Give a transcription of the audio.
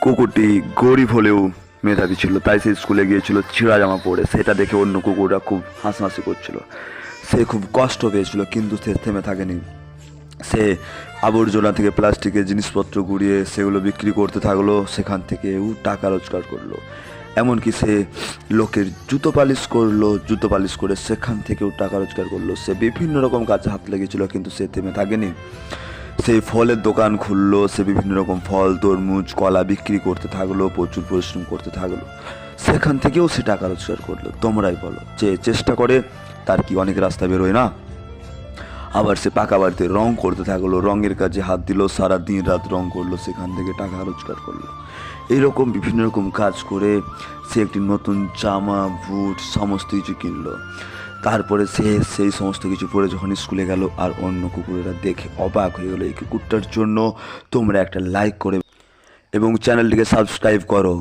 কুকুরটি গরিব হলেও মেধাবী ছিল, তাই সে স্কুলে গিয়েছিল ছেঁড়া জামা পরে। সেটা দেখে অন্য কুকুররা খুব হাসাহাসি করছিল। সে খুব কষ্ট পেয়েছিল, কিন্তু সে থেমে থাকেনি। সে আবর্জনা থেকে প্লাস্টিকের জিনিসপত্র গুঁড়িয়ে সেগুলো বিক্রি করতে থাকলো। সেখান থেকেও টাকা রোজগার করলো। এমনকি সে লোকের জুতো পালিশ করলো, জুতো পালিশ করে সেখান থেকেও টাকা রোজগার করলো। সে বিভিন্ন রকম কাজে হাত লেগেছিল, কিন্তু সে থেমে থাকেনি। সেই ফলের দোকান খুললো, সে বিভিন্ন রকম ফল, তরমুজ, কলা বিক্রি করতে থাকলো, প্রচুর পরিশ্রম করতে থাকলো। সেখান থেকেও সে টাকা রোজগার করলো। তোমরাই বলো, যে চেষ্টা করে তার কি অনেক রাস্তা বেরোয় না? আবার সে পাকা বাড়িতে রং করতে থাকলো, রঙের কাজে হাত দিল, সারা দিন রাত রং করলো, সেখান থেকে টাকা রোজগার করলো। এইরকম বিভিন্ন রকম কাজ করে সে একটি নতুন জামা, বুট সমস্ত কিছু কিনলো। তারপরে সে সেই সমস্ত কিছু পরে যখন স্কুলে গেল, আর অন্য কুকুরেরা দেখে অবাক হয়ে গেলো। এই কুকুরটার জন্য তোমরা একটা লাইক করে এবং চ্যানেলটিকে সাবস্ক্রাইব করো।